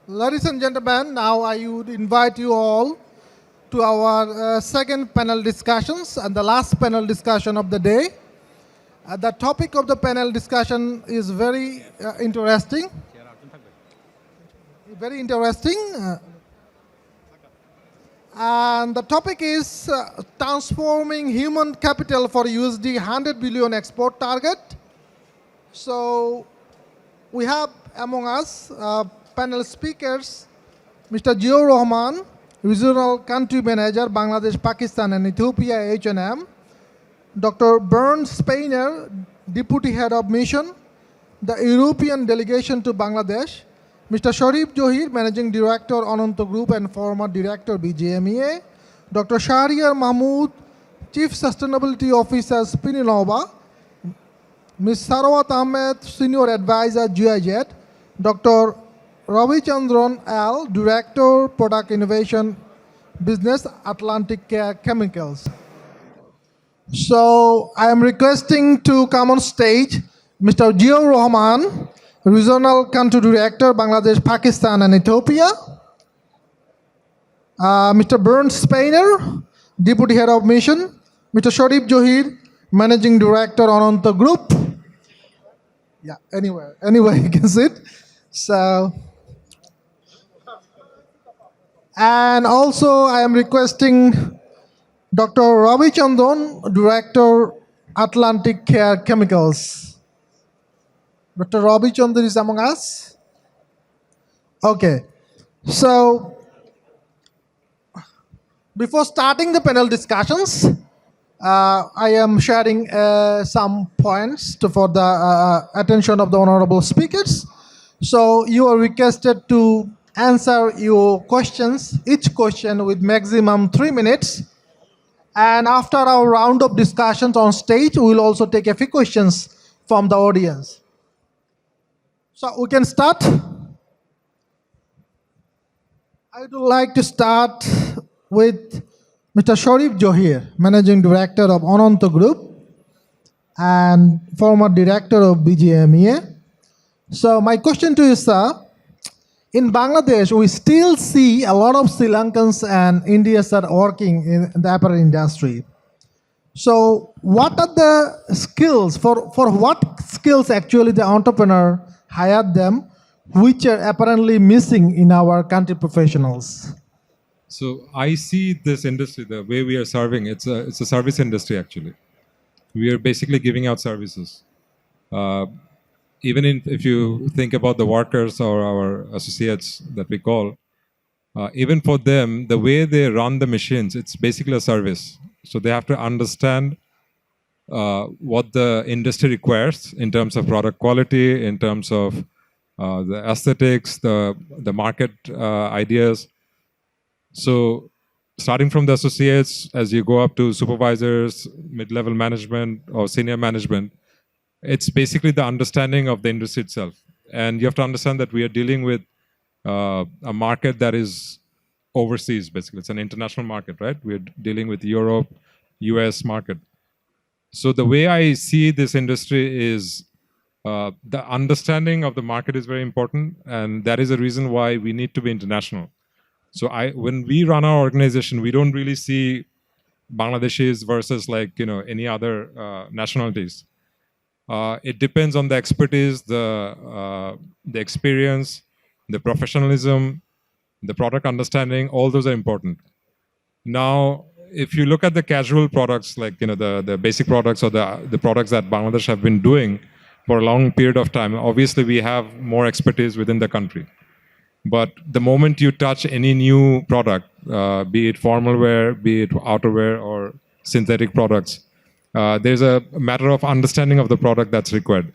Ladies and gentlemen, now I would invite you all to our second panel discussions and the last panel discussion of the day. The topic of the panel discussion is very interesting. And the topic is transforming human capital for USD 100 billion export target. So we have among us panel speakers, Mr. Jiaur Rahman, Regional Country Manager, Bangladesh, Pakistan and Ethiopia, H&M, Dr. Bernd Speiner, Deputy Head of Mission, the European Delegation to Bangladesh, Mr. Sharif Johir, Managing Director, Ananta Group and former Director, BJMEA, Dr. Shahriar Mahmood, Chief Sustainability Officer, Spinilova, Ms. Sarawat Ahmed, Senior Advisor, GIZ, Dr. Ravi Chandran L, Director, Product Innovation Business, Atlantic Care Chemicals. So I am requesting to come on stage Mr. Jiaur Rahman, Regional Country Director, Bangladesh, Pakistan and Ethiopia. Mr. Bernd Speiner, Deputy Head of Mission. Mr. Sharif Johir, Managing Director, Ananta Group. Yeah, anyway, you can sit. So, and also I am requesting Dr. Ravi Chandran, Director, Atlantic Care Chemicals. Dr. Ravi Chandran is among us? Okay. So, before starting the panel discussions, I am sharing some points for the attention of the honorable speakers. So, you are requested to answer your questions, each question with maximum 3 minutes. And after our round of discussions on stage, we will also take a few questions from the audience. So we can start. I would like to start with Mr. Sharif Johir, Managing Director of Ananta Group and former Director of BGMEA. So my question to you, sir, in Bangladesh, we still see a lot of Sri Lankans and Indians are working in the apparel industry. So what are the skills, for what skills actually the entrepreneur hired them, which are apparently missing in our country professionals? So I see this industry, the way we are serving, it's a service industry actually. We are basically giving out services. Even if you think about the workers or our associates that we call, even for them, the way they run the machines, it's basically a service. So they have to understand what the industry requires in terms of product quality, in terms of the aesthetics, the market ideas. So starting from the associates, as you go up to supervisors, mid-level management or senior management, it's basically the understanding of the industry itself. And you have to understand that we are dealing with a market that is overseas, basically. It's an international market, right? We're dealing with Europe, US market. So the way I see this industry is the understanding of the market is very important. And that is a reason why we need to be international. So when we run our organization, we don't really see Bangladeshis versus any other nationalities. It depends on the expertise, the experience, the professionalism, the product understanding. All those are important. Now, if you look at the casual products, like the basic products or the products that Bangladesh have been doing for a long period of time, obviously we have more expertise within the country. But the moment you touch any new product, be it formal wear, be it outerwear or synthetic products, there's a matter of understanding of the product that's required.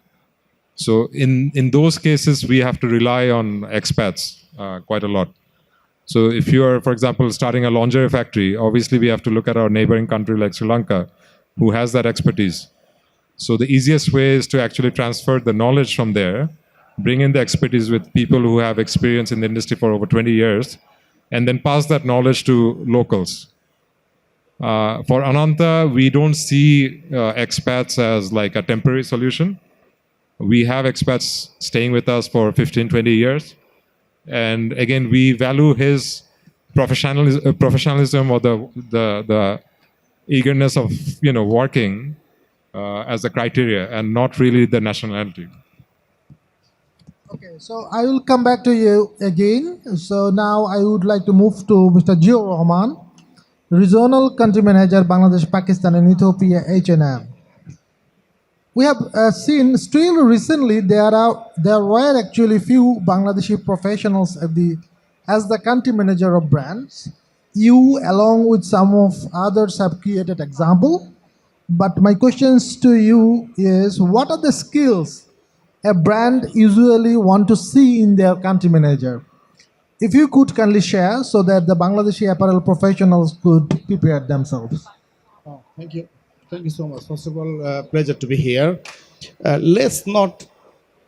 So in those cases, we have to rely on expats quite a lot. So if you are, for example, starting a lingerie factory, obviously we have to look at our neighboring country like Sri Lanka, who has that expertise. So the easiest way is to actually transfer the knowledge from there, bring in the expertise with people who have experience in the industry for over 20 years, and then pass that knowledge to locals. For Ananta, we don't see expats as like a temporary solution. We have expats staying with us for 15, 20 years. And again, we value his professionalism or the eagerness of working as a criteria, and not really the nationality. Okay, so I will come back to you again. So now I would like to move to Mr. Gio Rahman, Regional Country Manager, Bangladesh, Pakistan, and Ethiopia, H&M. We have seen still recently there were actually few Bangladeshi professionals as the country manager of brands. You, along with some of others, have created example. But my questions to you is, what are the skills a brand usually want to see in their country manager? If you could kindly share so that the Bangladeshi apparel professionals could prepare themselves. Oh, thank you. Thank you so much. First of all, pleasure to be here. Let's not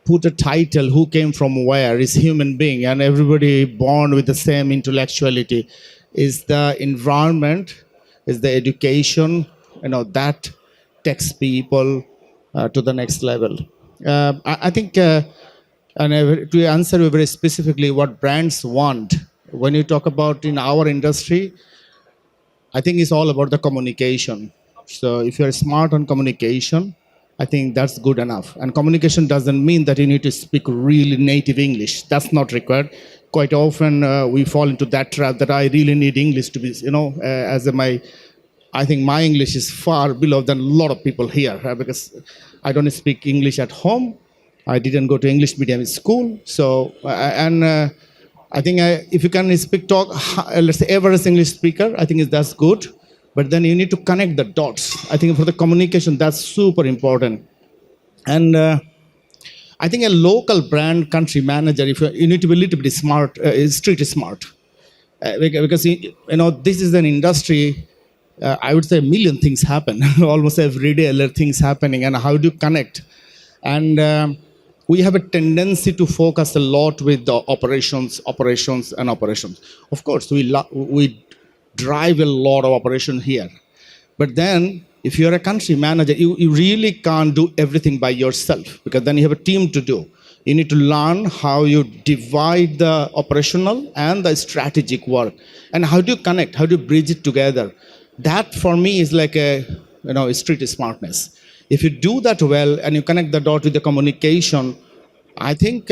put a title who came from where. Is human being and everybody born with the same intellectuality. Is the environment, is the education, that takes people to the next level. I think, to answer you very specifically what brands want, when you talk about in our industry, I think it's all about the communication. So if you're smart on communication, I think that's good enough. And communication doesn't mean that you need to speak really native English. That's not required. Quite often we fall into that trap that I really need English to be, I think my English is far below than a lot of people here because I don't speak English at home. I didn't go to English medium school. So, I think if you can talk, let's say average English speaker, I think that's good. But then you need to connect the dots. I think for the communication, that's super important. And I think a local brand country manager, if you need to be a little bit smart, street smart. Because, this is an industry, I would say a million things happen. Almost every day, there are things happening. And how do you connect? And we have a tendency to focus a lot with the operations. Of course, we drive a lot of operation here. But then, if you're a country manager, you really can't do everything by yourself because then you have a team to do. You need to learn how you divide the operational and the strategic work. And how do you connect? How do you bridge it together? That, for me, is like a street smartness. If you do that well and you connect the dot with the communication, I think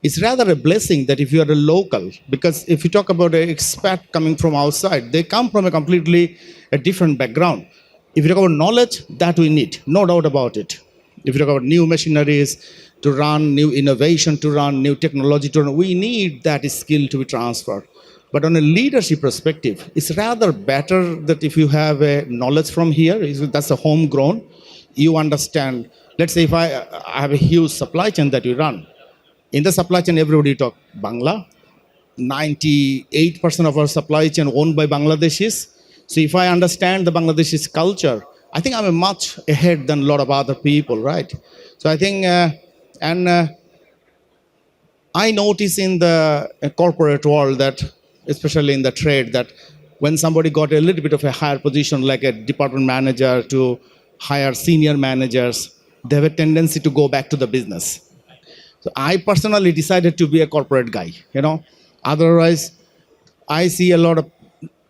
it's rather a blessing that if you are a local, because if you talk about an expat coming from outside, they come from a different background. If you talk about knowledge, that we need, no doubt about it. If you talk about new machineries to run, new innovation to run, new technology to run, we need that skill to be transferred. But on a leadership perspective, it's rather better that if you have a knowledge from here, that's a homegrown, you understand. Let's say if I have a huge supply chain that you run. In the supply chain, everybody talk Bangla. 98% of our supply chain owned by Bangladeshis. So if I understand the Bangladeshis culture, I think I'm much ahead than a lot of other people, right? So I think, I notice in the corporate world that, especially in the trade, that when somebody got a little bit of a higher position, like a department manager to hire senior managers, they have a tendency to go back to the business. So I personally decided to be a corporate guy, Otherwise, I see a lot of,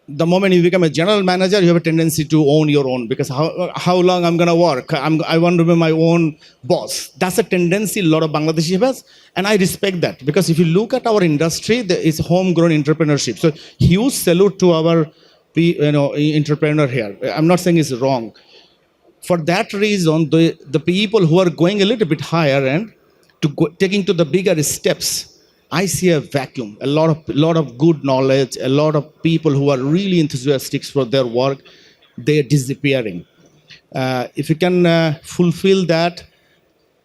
the moment you become a general manager, you have a tendency to own your own because how long I'm going to work? I want to be my own boss. That's a tendency a lot of Bangladeshi has, and I respect that because if you look at our industry, there is homegrown entrepreneurship. So huge salute to our entrepreneur here. I'm not saying it's wrong. For that reason, the people who are going a little bit higher and taking to the bigger steps, I see a vacuum, a lot of good knowledge, a lot of people who are really enthusiastic for their work, they're disappearing. If you can fulfill that,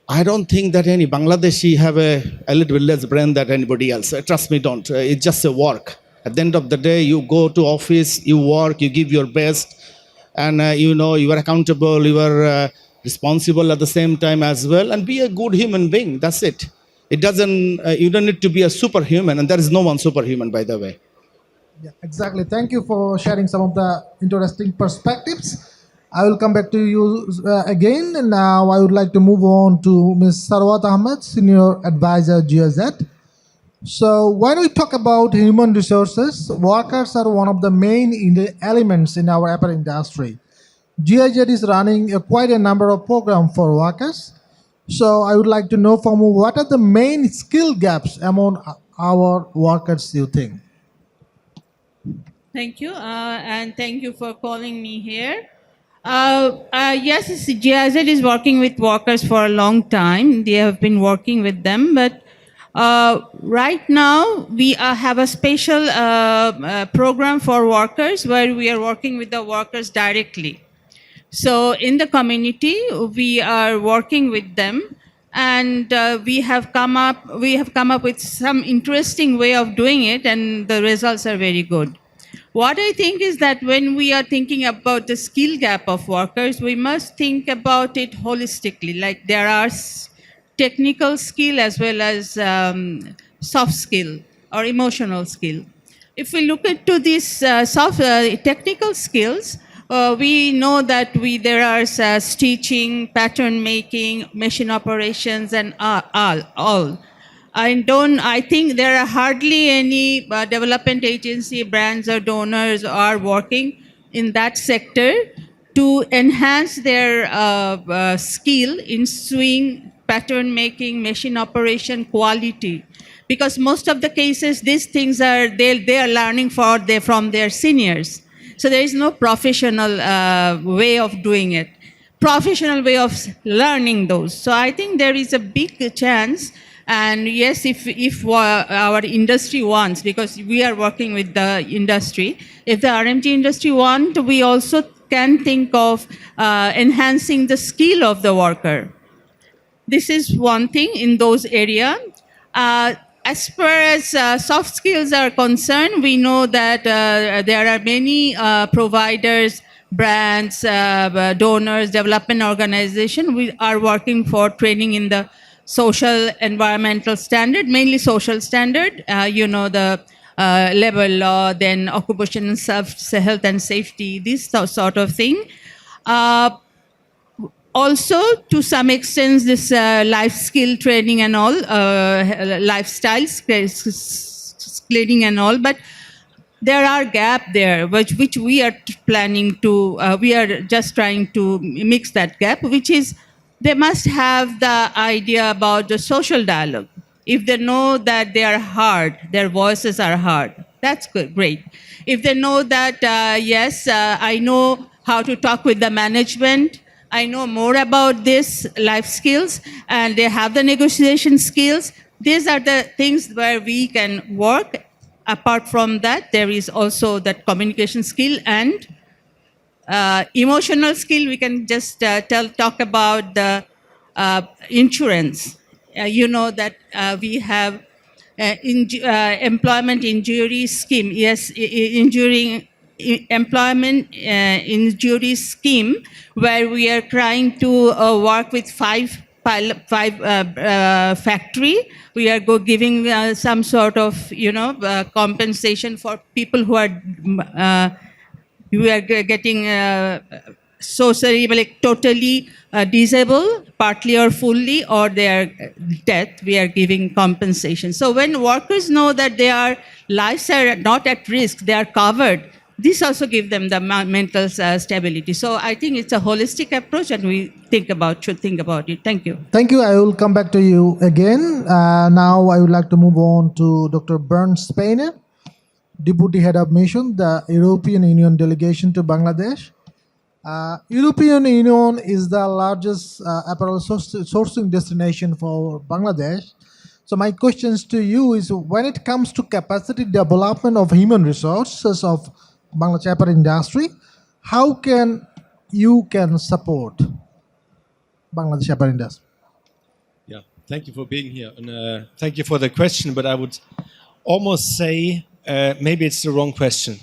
I don't think that any Bangladeshi have a little bit less brain than anybody else. Trust me, don't. It's just a work. At the end of the day, you go to office, you work, you give your best, and you are accountable, you are responsible at the same time as well, and be a good human being. That's it. It doesn't. You don't need to be a superhuman, and there is no one superhuman, by the way. Yeah, exactly. Thank you for sharing some of the interesting perspectives. I will come back to you again. And now I would like to move on to Ms. Sarwat Ahmed, Senior Advisor, GIZ. So when we talk about human resources, workers are one of the main elements in our apparel industry. GIZ is running quite a number of programs for workers. So I would like to know from you, what are the main skill gaps among our workers, you think? Thank you, and thank you for calling me here. Yes, GIZ is working with workers for a long time. They have been working with them, but right now we have a special program for workers where we are working with the workers directly. So in the community, we are working with them, and we have come up with some interesting way of doing it, and the results are very good. What I think is that when we are thinking about the skill gap of workers, we must think about it holistically. Like there are technical skill as well as soft skill or emotional skill. If we look into these technical skills, we know that there are stitching, pattern making, machine operations, and all. I think there are hardly any development agency, brands, or donors are working in that sector to enhance their skill in sewing, pattern making, machine operation, quality. Because most of the cases, these things they are learning from their seniors. So there is no professional way of doing it, professional way of learning those. So I think there is a big chance. And yes, if our industry wants, because we are working with the industry, if the RMG industry want, we also can think of enhancing the skill of the worker. This is one thing in those areas. As far as soft skills are concerned, we know that there are many providers, brands, donors, development organization. We are working for training in the social environmental standard, mainly social standard. The labor law, then occupational health and safety, this sort of thing. Also, to some extent, this life skill training and all, lifestyle training and all, but there are gap there, which we are planning to, we are just trying to mix that gap, which is they must have the idea about the social dialogue. If they know that they are hard, their voices are hard, that's good, great. If they know that, yes, I know how to talk with the management, I know more about this life skills, and they have the negotiation skills, these are the things where we can work. Apart from that, there is also that communication skill and emotional skill. We can just talk about the insurance. You know that we have employment injury scheme. Yes, employment injury scheme, where we are trying to work with five factory. We are giving some sort of compensation for people who are getting socially, like totally disabled, partly or fully, or their death. We are giving compensation. So when workers know that their lives are not at risk, they are covered, this also gives them the mental stability. So I think it's a holistic approach, and we should think about it. Thank you. Thank you. I will come back to you again. Now I would like to move on to Dr. Bernd Speiner, Deputy Head of Mission, the European Union Delegation to Bangladesh. European Union is the largest apparel sourcing destination for Bangladesh. So my questions to you is, when it comes to capacity development of human resources of Bangladesh apparel industry, how can you support Bangladesh apparel industry? Yeah, thank you for being here, and thank you for the question. But I would almost say maybe it's the wrong question,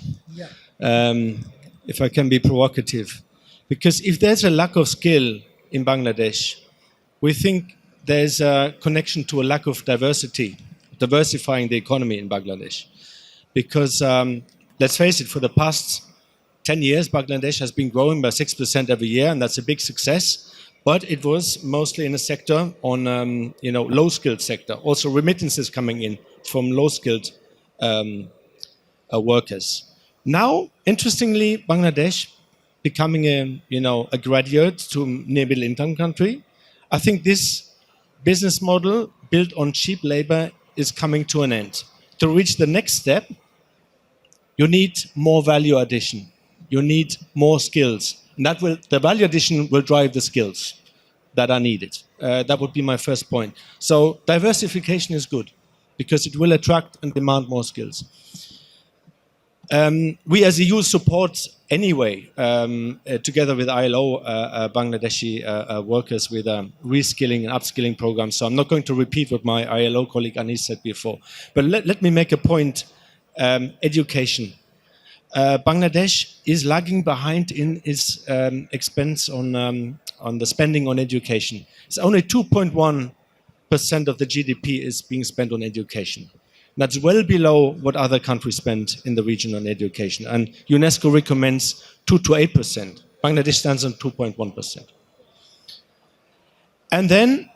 if I can be provocative. Because if there's a lack of skill in Bangladesh, we think there's a connection to a lack of diversifying the economy in Bangladesh. Because let's face it, for the past 10 years, Bangladesh has been growing by 6% every year, and that's a big success. but it was mostly in a sector on low-skilled sector. Also, remittances coming in from low-skilled workers. Now, interestingly, Bangladesh becoming a graduate to near middle income country. I think this business model built on cheap labor is coming to an end. To reach the next step, you need more value addition. You need more skills. And the value addition will drive the skills that are needed. That would be my first point. So diversification is good because it will attract and demand more skills. We as EU support anyway, together with ILO, Bangladeshi workers with reskilling and upskilling programs. So I'm not going to repeat what my ILO colleague Anis said before. But let me make a point. Education. Bangladesh is lagging behind in its expense on the spending on education. It's only 2.1% of the GDP is being spent on education. That's well below what other countries spend in the region on education. And UNESCO recommends 2 to 8%. Bangladesh stands on 2.1%. And then,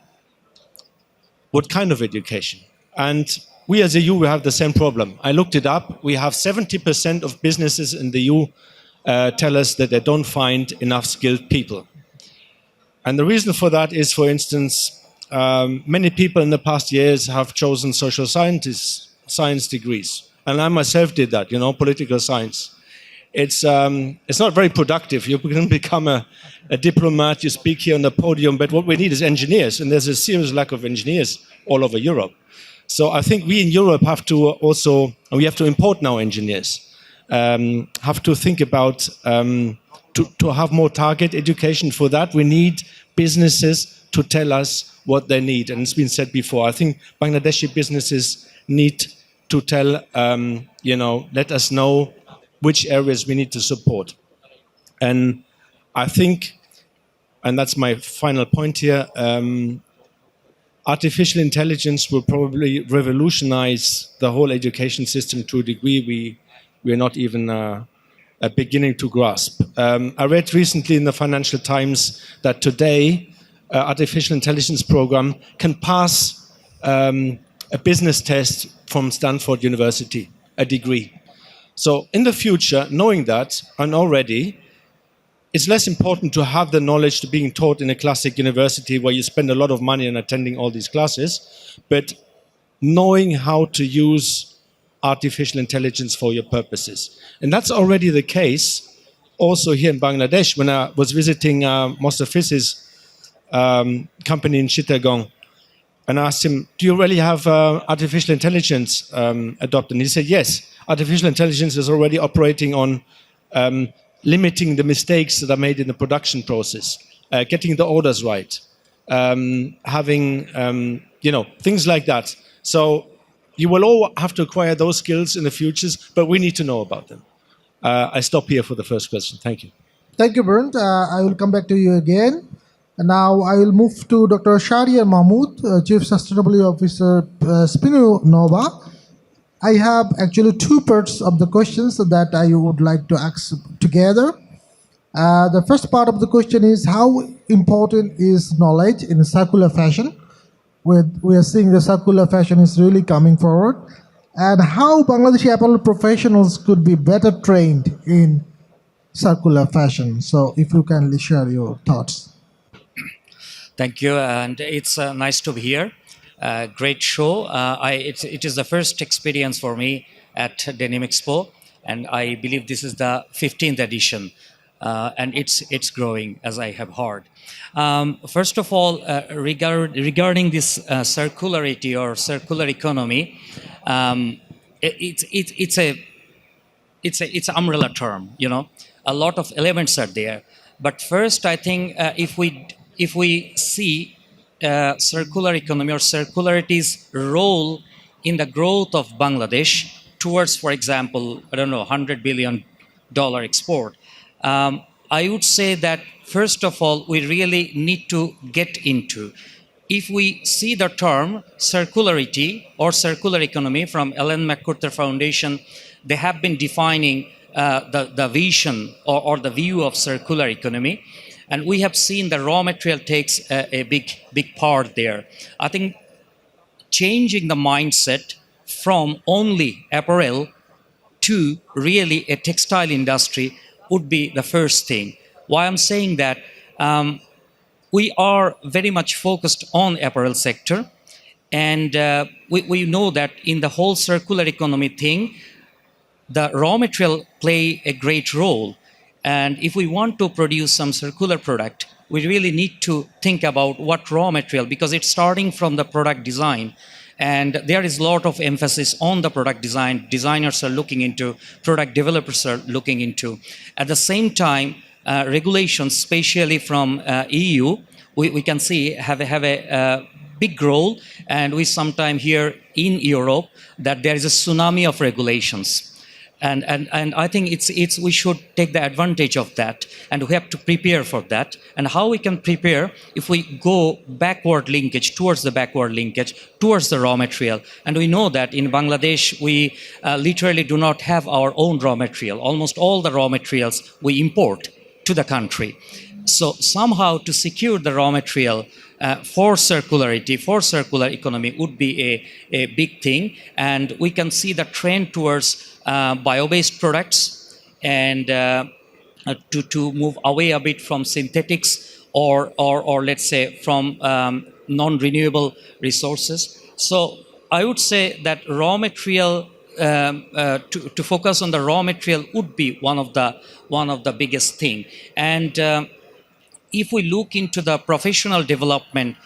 what kind of education? And we as EU, we have the same problem. I looked it up. We have 70% of businesses in the EU tell us that they don't find enough skilled people. And the reason for that is, for instance, many people in the past years have chosen social science degrees. And I myself did that, political science. It's not very productive. You can become a diplomat, you speak here on the podium, but what we need is engineers. And there's a serious lack of engineers all over Europe. So I think we in Europe have to also, and we have to import now engineers, have to think about to have more target education. For that, we need businesses to tell us what they need. And it's been said before, I think Bangladeshi businesses need to tell, let us know which areas we need to support. And I think, and that's my final point here, artificial intelligence will probably revolutionize the whole education system to a degree we are not even beginning to grasp. I read recently in the Financial Times that today artificial intelligence program can pass a business test from Stanford University, a degree. So in the future, knowing that, and already, it's less important to have the knowledge to being taught in a classic university where you spend a lot of money on attending all these classes, but knowing how to use artificial intelligence for your purposes. And that's already the case also here in Bangladesh. When I was visiting Mostafiz's company in Chittagong, and I asked him, do you really have artificial intelligence adopted? And he said, yes, artificial intelligence is already operating on limiting the mistakes that are made in the production process, getting the orders right, having, things like that. So you will all have to acquire those skills in the futures, but we need to know about them. I stop here for the first question. Thank you. Thank you, Bernd. I will come back to you again. And now I will move to Dr. Shahriar Mahmood, Chief Sustainability Officer, Spinova. I have actually two parts of the questions that I would like to ask together. The first part of the question is, how important is knowledge in circular fashion? We are seeing the circular fashion is really coming forward. And how Bangladeshi apparel professionals could be better trained in circular fashion. So if you kindly share your thoughts. Thank you, and it's nice to be here. Great show. It is the first experience for me at Denim Expo, and I believe this is the 15th edition, and it's growing, as I have heard. First of all, regarding this circularity or circular economy, it's an umbrella term. A lot of elements are there. But first, I think if we see circular economy or circularity's role in the growth of Bangladesh towards, for example, $100 billion export, I would say that first of all, we really need to get into. If we see the term circularity or circular economy from Ellen MacArthur Foundation, they have been defining the vision or the view of circular economy. And we have seen the raw material takes a big part there. I think changing the mindset from only apparel to really a textile industry would be the first thing. Why I'm saying that, we are very much focused on apparel sector, and we know that in the whole circular economy thing, the raw material play a great role. And if we want to produce some circular product, we really need to think about what raw material, because it's starting from the product design. And there is a lot of emphasis on the product design. Designers are looking into, product developers are looking into. At the same time, regulations, especially from EU, we can see have a big role. And we sometimes hear in Europe that there is a tsunami of regulations. And I think it's we should take the advantage of that, and we have to prepare for that. And how we can prepare, if we go backward linkage towards the backward linkage towards the raw material. And we know that in Bangladesh we literally do not have our own raw material. Almost all the raw materials we import to the country. So somehow to secure the raw material for circularity, for circular economy would be a big thing. And we can see the trend towards bio-based products, and to move away a bit from synthetics or let's say from non-renewable resources. So I would say that raw material, to focus on the raw material would be one of the biggest thing. And if we look into the professional development,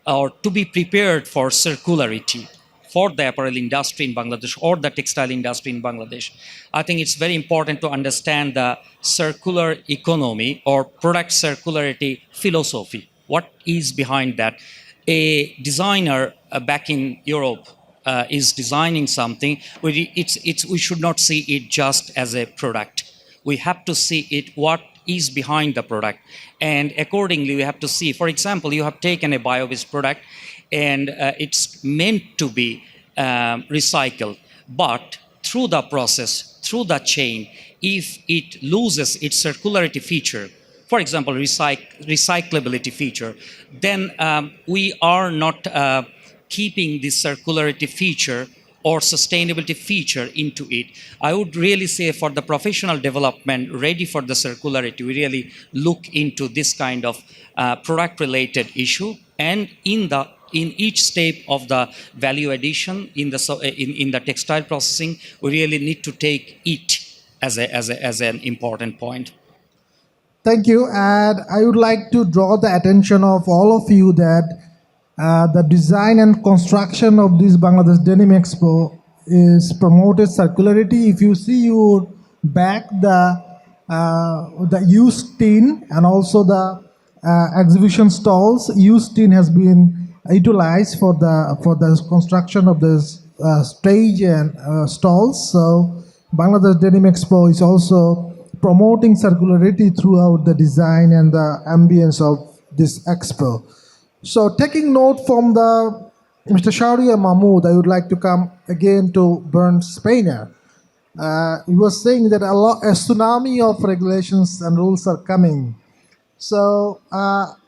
or to be prepared for circularity for the apparel industry in Bangladesh or the textile industry in Bangladesh, I think it's very important to understand the circular economy or product circularity philosophy. What is behind that? A designer back in Europe is designing something. We should not see it just as a product. We have to see it what is behind the product, and accordingly we have to see. For example, you have taken a bio-based product and it's meant to be recycled, but through the process, through the chain, if it loses its circularity feature, for example recyclability feature, then we are not keeping this circularity feature or sustainability feature into it. I would really say for the professional development ready for the circularity, we really look into this kind of product related issue, and in each step of the value addition in the textile processing, we really need to take it as an important point. Thank you. And I would like to draw the attention of all of you that the design and construction of this Bangladesh Denim Expo is promoted circularity. If you see your back, the used tin and also the exhibition stalls, used tin has been utilized for the construction of this stage and stalls. So Bangladesh Denim Expo is also promoting circularity throughout the design and the ambience of this expo. So taking note from the Mr. Sharia Mahmood, I would like to come again to Bernd Spener. He was saying that a tsunami of regulations and rules are coming. So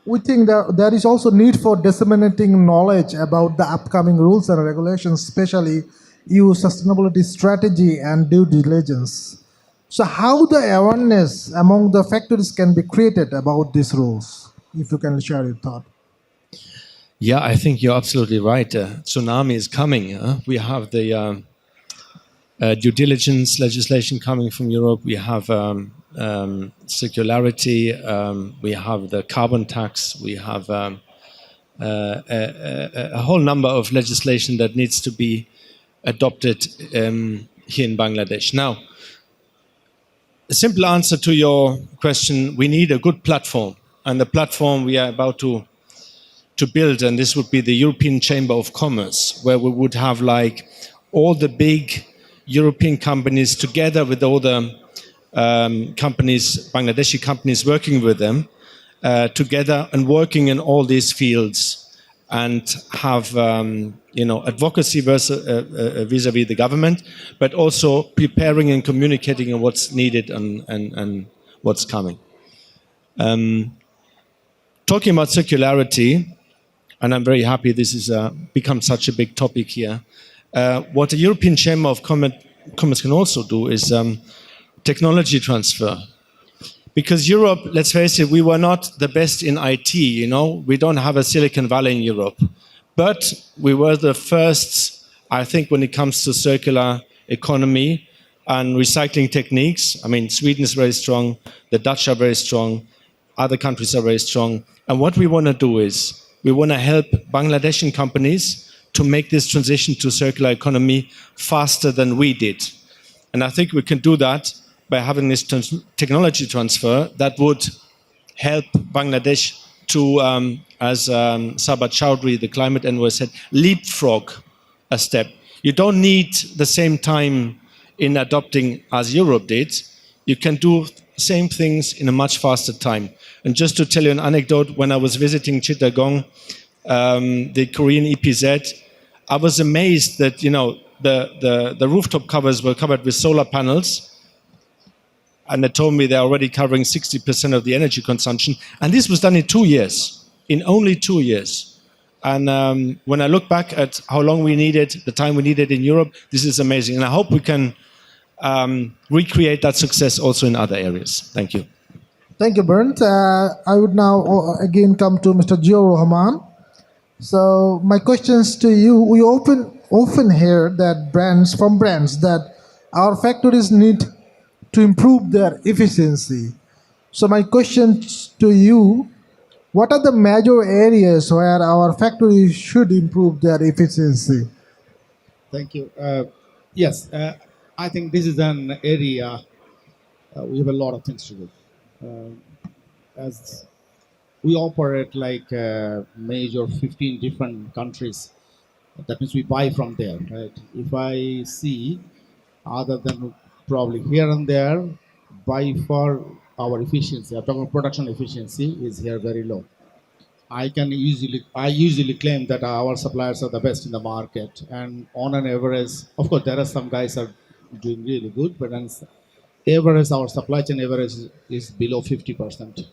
we think that there is also need for disseminating knowledge about the upcoming rules and regulations, especially EU sustainability strategy and due diligence. So how the awareness among the factories can be created about these rules? If you can share your thought. Yeah, I think you're absolutely right. Tsunami is coming. We have the due diligence legislation coming from Europe. We have circularity. We have the carbon tax. We have a whole number of legislation that needs to be adopted here in Bangladesh. Now, a simple answer to your question, we need a good platform. And the platform we are about to build, and this would be the European Chamber of Commerce, where we would have like all the big European companies together with all the companies, Bangladeshi companies working with them, together and working in all these fields, and have advocacy vis-a-vis the government, but also preparing and communicating on what's needed and what's coming. talking about circularity, and I'm very happy this has become such a big topic here. What the European Chamber of Commerce can also do is technology transfer. Because Europe, let's face it, we were not the best in IT, you know. We don't have a Silicon Valley in Europe. But we were the first, I think, when it comes to circular economy and recycling techniques. I mean, Sweden is very strong, the Dutch are very strong, other countries are very strong. And what we want to do is, we want to help Bangladeshi companies to make this transition to circular economy faster than we did. And I think we can do that by having this technology transfer that would help Bangladesh to, as Sabat Chowdhury, the climate envoy, said, leapfrog a step. You don't need the same time in adopting as Europe did. You can do same things in a much faster time. And just to tell you an anecdote, when I was visiting Chittagong, the Korean EPZ, I was amazed that, you know, the rooftop covers were covered with solar panels, and they told me they're already covering 60% of the energy consumption. And this was done in 2 years, in only 2 years. And when I look back at how long we needed, the time we needed in Europe, this is amazing. And I hope we can recreate that success also in other areas. Thank you. Thank you, Bernd. I would now again come to Mr. Gio Rahman. So my questions to you, we often hear that brands that our factories need to improve their efficiency. So my questions to you, what are the major areas where our factories should improve their efficiency? Thank you. Yes, I think this is an area we have a lot of things to do. As we operate like major 15 different countries, that means we buy from there, right? If I see, other than probably here and there, by far our efficiency, I'm talking production efficiency, is here very low. I usually claim that our suppliers are the best in the market, and on an average, of course, there are some guys are doing really good, but on average, our supply chain average is below 50%.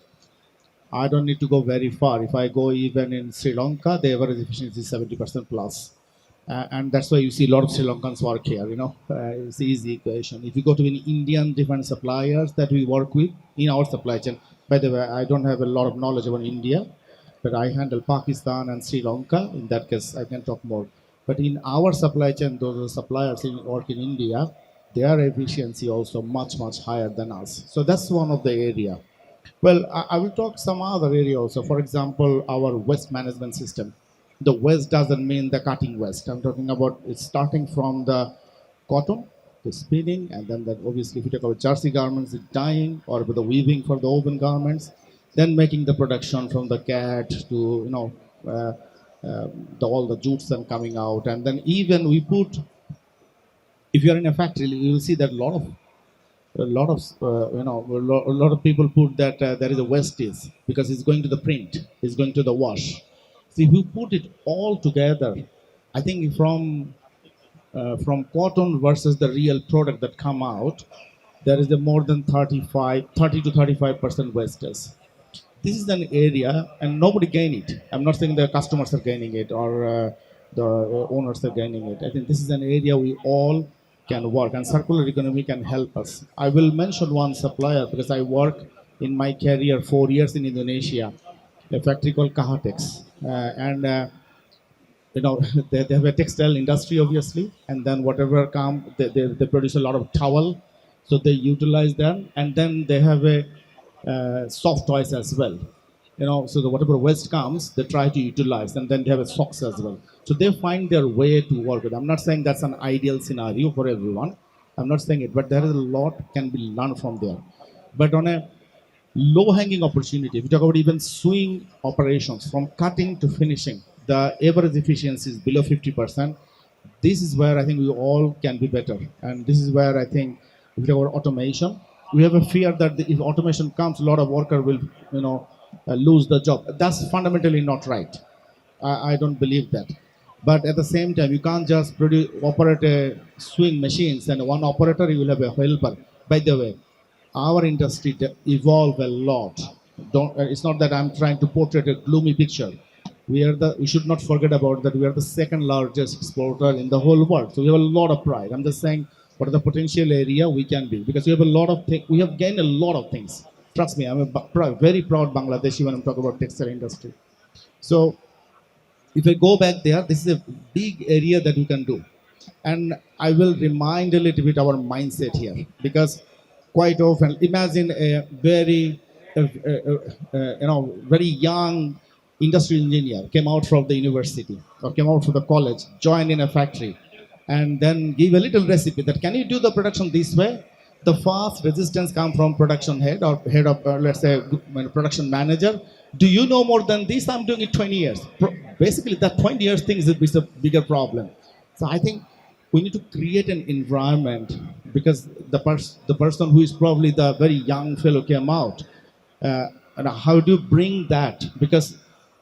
I don't need to go very far. If I go even in Sri Lanka, the average efficiency is 70% plus. And that's why you see a lot of Sri Lankans work here, you know. It's the easy equation. If you go to any Indian different suppliers that we work with in our supply chain, by the way, I don't have a lot of knowledge about India, but I handle Pakistan and Sri Lanka. In that case, I can talk more. But in our supply chain, those suppliers in work in India, their efficiency also much, much higher than us. So that's one of the area. Well, I will talk some other area also. For example, our waste management system. The waste doesn't mean the cutting waste. I'm talking about it's starting from the cotton, the spinning, and then that obviously if you talk about jersey garments, it's dyeing, or the weaving for the woven garments, then making the production from the cat to, you know, all the jutes and coming out. And then even we put, if you're in a factory, you will see that a lot of a lot of people put that there is a wastage because it's going to the print, it's going to the wash. So if you put it all together, I think from cotton versus the real product that come out, there is a more than 30 to 35% wastage. This is an area, and nobody gain it. I'm not saying the customers are gaining it or the owners are gaining it. I think this is an area we all can work, and circular economy can help us. I will mention one supplier because I worked in my career 4 years in Indonesia, a factory called Kahatex, and they have a textile industry obviously, and then whatever come they produce a lot of towel, so they utilize them, and then they have a soft toys as well, you know, so whatever waste comes they try to utilize, and then they have a socks as well. So they find their way to work with. I'm not saying that's an ideal scenario for everyone, I'm not saying it, but there is a lot can be learned from there. But on a low hanging opportunity, if you talk about even sewing operations from cutting to finishing, the average efficiency is below 50%. This is where I think we all can be better, and this is where I think if you talk about automation, we have a fear that if automation comes, a lot of worker will, lose the job. That's fundamentally not right. I don't believe that. But at the same time, you can't just operate a swing machines and one operator, you will have a helper. By the way, our industry evolved a lot Don't. It's not that I'm trying to portray a gloomy picture. We should not forget about that. We are the second largest exporter in the whole world. So we have a lot of pride. I'm just saying what are the potential area we can be, because we have a lot of we have gained a lot of things. Trust me, I'm a very proud Bangladeshi when I'm talking about textile industry. So if I go back there, this is a big area that we can do. And I will remind a little bit our mindset here, because quite often, imagine a very, very young industrial engineer came out from the university or came out from the college, joined in a factory, and then give a little recipe that can you do the production this way? The fast resistance come from production head or head of, let's say, production manager. Do you know more than this? I'm doing it 20 years. Basically, that 20 years thing is a bigger problem. So I think we need to create an environment, because the person who is probably the very young fellow came out. And how do you bring that? Because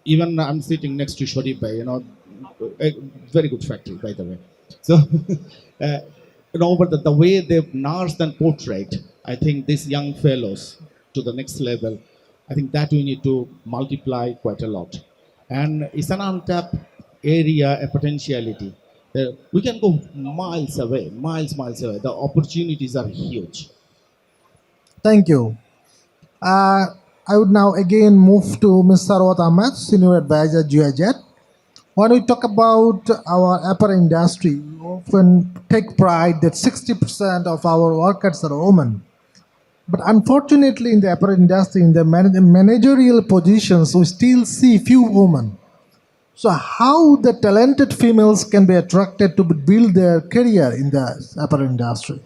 even I'm sitting next to Sharif Bhai, a very good factory, by the way. So, but the way they've nursed and portrayed, I think these young fellows to the next level, I think that we need to multiply quite a lot. And it's an untapped area, a potentiality. We can go miles away, miles away. The opportunities are huge. Thank you. I would now again move to Ms. Sarwat Ahmed, Senior Advisor, GIZ. When we talk about our apparel industry, we often take pride that 60% of our workers are women. But unfortunately, in the apparel industry, in the managerial positions, we still see few women. So how the talented females can be attracted to build their career in the apparel industry?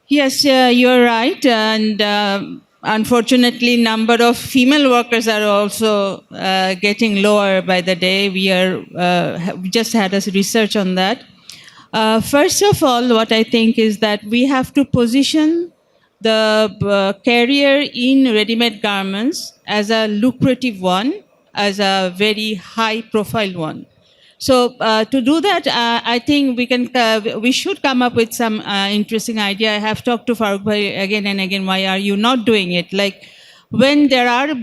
Yes, you're right. And unfortunately, number of female workers are also getting lower by the day. We just had a research on that. First of all, what I think is that we have to position the career in ready-made garments as a lucrative one, as a very high-profile one. So to do that, I think we should come up with some interesting idea. I have talked to Farooq Bhai again and again. Why are you not doing it? Like when there are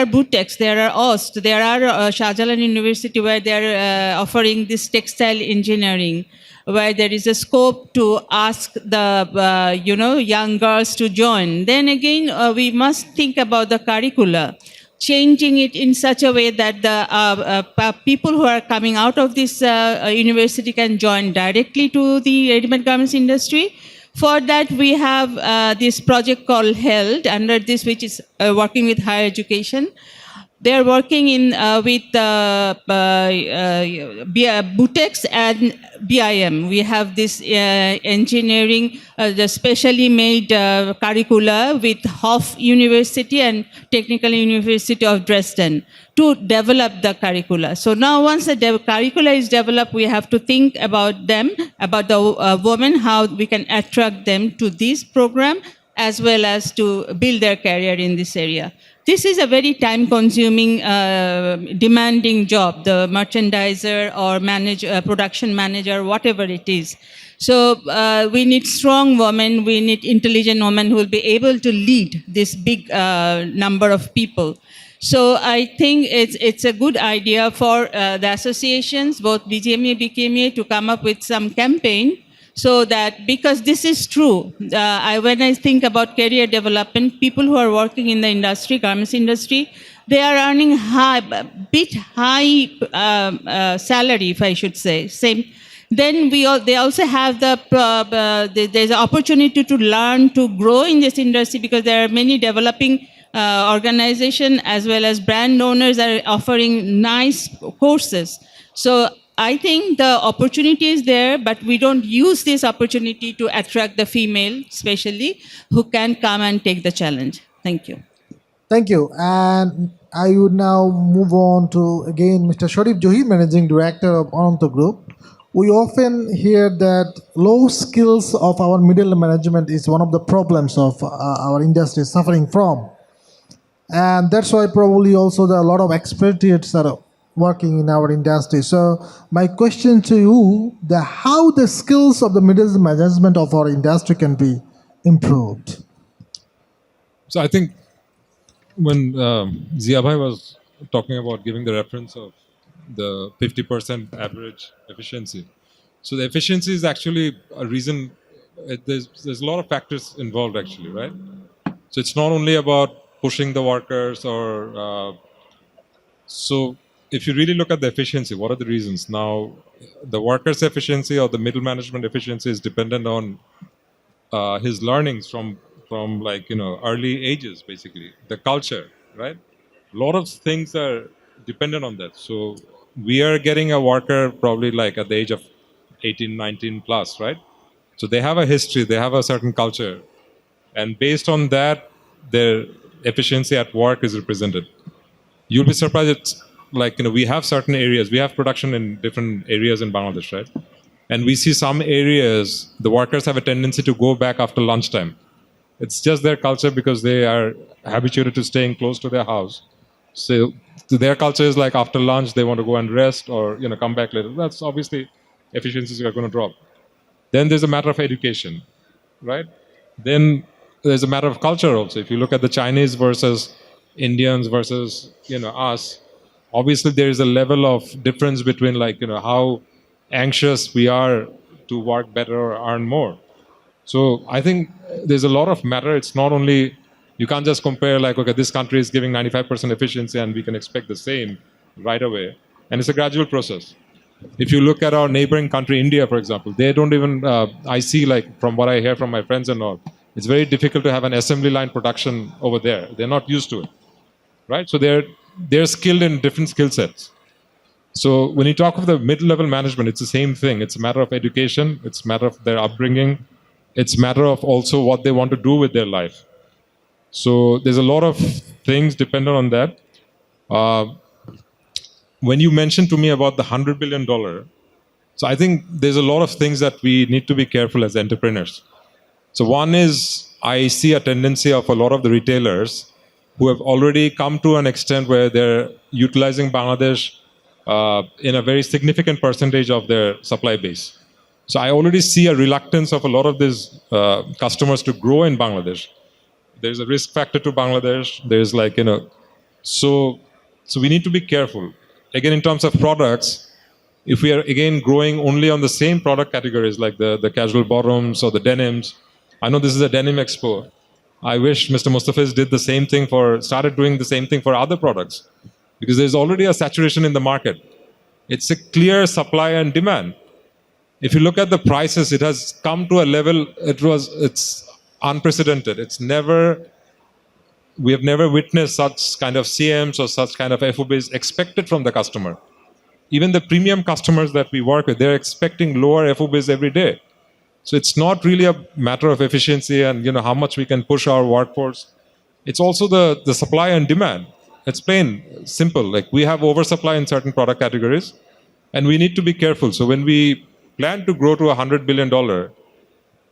boutiques, there are OST, there are Shahjalan University where they are offering this textile engineering, where there is a scope to ask the young girls to join. Then again, we must think about the curricula, changing it in such a way that the people who are coming out of this university can join directly to the ready-made garments industry. For that, we have this project called HELD, under this, which is working with higher education. They are working with boutiques and BIM. We have this engineering, the specially made curricula with Hof University and Technical University of Dresden to develop the curricula. So now once the curricula is developed, we have to think about them, about the women, how we can attract them to this program, as well as to build their career in this area. This is a very time-consuming, demanding job, the merchandiser or production manager, whatever it is. So we need strong women, we need intelligent women who will be able to lead this big number of people. So I think it's a good idea for the associations, both BGMA, BKMA, to come up with some campaign, so that, because this is true, when I think about career development, people who are working in the industry, garments industry, they are earning high salary, if I should say. Same. Then they also have there's an opportunity to learn, to grow in this industry, because there are many developing organizations as well as brand owners are offering nice courses. So I think the opportunity is there, but we don't use this opportunity to attract the female, especially, who can come and take the challenge. Thank you. Thank you. And I would now move on to, again, Mr. Sharif Johi, Managing Director of Ananta Group. We often hear that low skills of our middle management is one of the problems of our industry suffering from. And that's why probably also there are a lot of expatriates are working in our industry. So my question to you, how the skills of the middle management of our industry can be improved? So I think When Ziabhai was talking about giving the reference of the 50% average efficiency, so the efficiency is actually a reason. There's a lot of factors involved actually, right? So it's not only about pushing the workers or so. If you really look at the efficiency, what are the reasons? Now, the workers' efficiency or the middle management efficiency is dependent on his learnings from like early ages, basically the culture, right? A lot of things are dependent on that. So we are getting a worker probably like at the age of 18, 19 plus, right? So they have a history, they have a certain culture, and based on that, their efficiency at work is represented. You'll be surprised. It's like we have certain areas, we have production in different areas in Bangladesh, right? And we see some areas the workers have a tendency to go back after lunchtime. It's just their culture because they are habituated to staying close to their house. So their culture is like after lunch they want to go and rest or come back later. That's obviously efficiencies are going to drop. Then there's a matter of education, right? Then there's a matter of culture also. If you look at the Chinese versus Indians versus us, obviously there is a level of difference between like how anxious we are to work better or earn more. So I think there's a lot of matter. It's not only you can't just compare like okay this country is giving 95% efficiency and we can expect the same right away, and it's a gradual process. If you look at our neighboring country, India, for example, they don't even, I see like from what I hear from my friends and all, it's very difficult to have an assembly line production over there. They're not used to it, right? So they're skilled in different skill sets. So when you talk of the mid-level management, it's the same thing. It's a matter of education. It's a matter of their upbringing. It's a matter of also what they want to do with their life. So there's a lot of things dependent on that. When you mentioned to me about the $100 billion, so I think there's a lot of things that we need to be careful as entrepreneurs. So one is I see a tendency of a lot of the retailers who have already come to an extent where they're utilizing Bangladesh in a very significant percentage of their supply base. So I already see a reluctance of a lot of these customers to grow in Bangladesh. There's a risk factor to Bangladesh. There's like, so we need to be careful. Again, in terms of products, if we are again growing only on the same product categories like the casual bottoms or the denims, I know this is a Denim Expo. I wish Mr. Mustafiz did the same thing started doing the same thing for other products because there's already a saturation in the market. It's a clear supply and demand. If you look at the prices, it has come to a level, it's unprecedented. We have never witnessed such kind of CMs or such kind of FOBs expected from the customer. Even the premium customers that we work with, they're expecting lower FOBs every day. So it's not really a matter of efficiency and how much we can push our workforce. It's also the supply and demand. It's plain simple. Like we have oversupply in certain product categories, and we need to be careful. So when we plan to grow to $100 billion,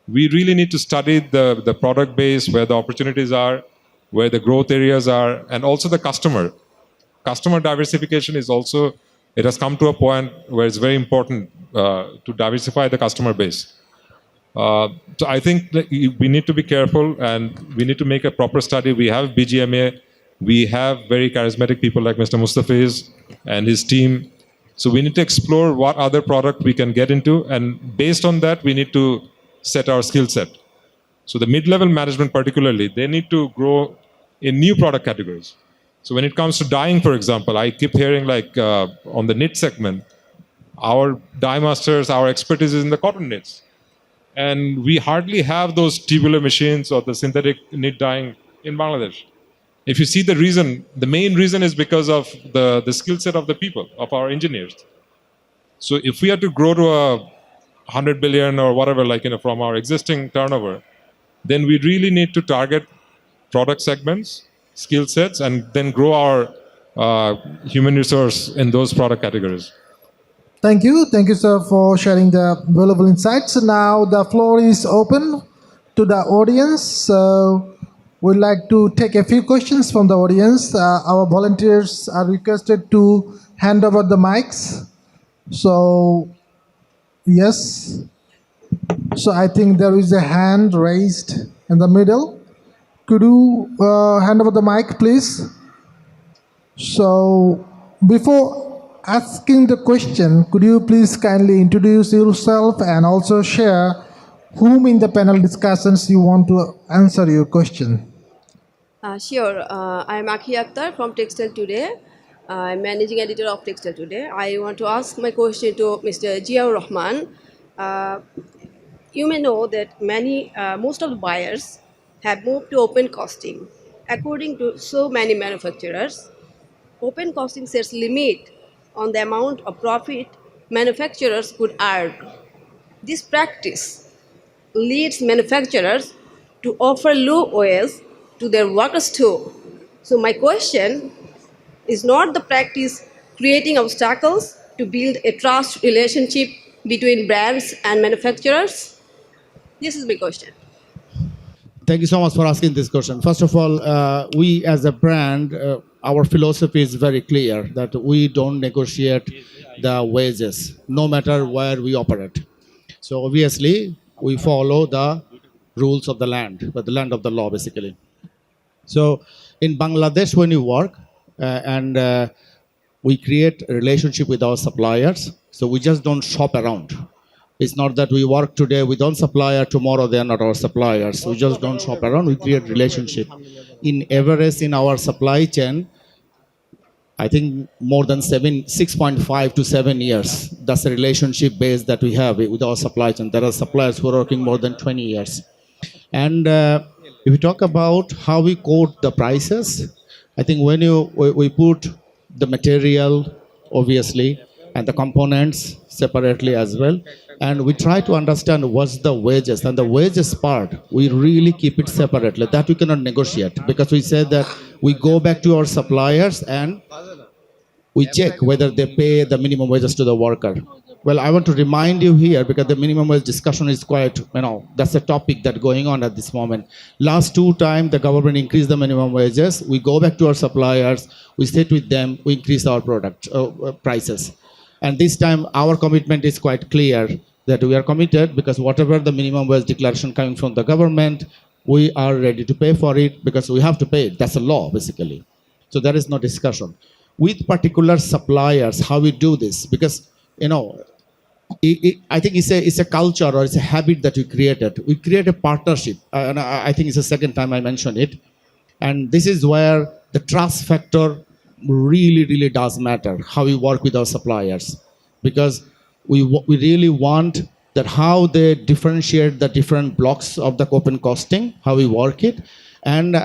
we really need to study the product base, where the opportunities are, where the growth areas are, and also the customer. Customer diversification is also, it has come to a point where it's very important to diversify the customer base. So I think that we need to be careful and we need to make a proper study. We have BGMA, we have very charismatic people like Mr. Mustafiz and his team. So we need to explore what other product we can get into, and based on that, we need to set our skill set. So the mid-level management particularly, they need to grow in new product categories. So when it comes to dyeing, for example, I keep hearing like on the knit segment, our dye masters, our expertise is in the cotton knits. And we hardly have those tubular machines or the synthetic knit dyeing in Bangladesh. If you see the reason, the main reason is because of the skill set of the people, of our engineers. So if we are to grow to 100 billion or whatever, like from our existing turnover, then we really need to target product segments, skill sets, and then grow our human resource in those product categories. Thank you. Thank you, sir, for sharing the valuable insights. Now the floor is open to the audience. So we'd like to take a few questions from the audience. Our volunteers are requested to hand over the mics. So, yes. So I think there is a hand raised in the middle. could you hand over the mic, please? So, before asking the question, could you please kindly introduce yourself and also share whom in the panel discussions you want to answer your question? Sure. I'm Akhi Akhtar from Textile Today. I'm managing editor of Textile Today. I want to ask my question to Mr. Ziaur Rahman. Uh, you may know that most of the buyers have moved to open costing. According to so many manufacturers, open costing sets limit on the amount of profit manufacturers could earn. This practice leads manufacturers to offer low OS to their workers too. So my question is not the practice creating obstacles to build a trust relationship between brands and manufacturers? This is my question. Thank you so much for asking this question. First of all, we as a brand, our philosophy is very clear that we don't negotiate the wages, no matter where we operate. So obviously, we follow the rules of the land, but the land of the law, basically. So in Bangladesh, when you work and we create a relationship with our suppliers, so we just don't shop around. It's not that we work today with one supplier, tomorrow they are not our suppliers. We just don't shop around, we create relationship. In average in our supply chain, I think more than 6.5 to 7 years. That's the relationship base that we have with our supply chain. There are suppliers who are working more than 20 years. And if you talk about how we quote the prices, I think when we put the material, obviously, and the components separately as well, and we try to understand what's the wages. And the wages part, we really keep it separately. That we cannot negotiate because we said that we go back to our suppliers and we check whether they pay the minimum wages to the worker. Well, I want to remind you here because the minimum wage discussion is quite, that's a topic that's going on at this moment. Last 2 times, the government increased the minimum wages. We go back to our suppliers, we sit with them, we increase our product prices. And this time, our commitment is quite clear that we are committed because whatever the minimum wage declaration coming from the government, we are ready to pay for it because we have to pay it. That's a law, basically. So there is no discussion. With particular suppliers, how we do this, because I think it's a culture or it's a habit that we created. We create a partnership, and I think it's the second time I mentioned it. And this is where the trust factor really, really does matter, how we work with our suppliers. Because we really want that how they differentiate the different blocks of the open costing, how we work it. And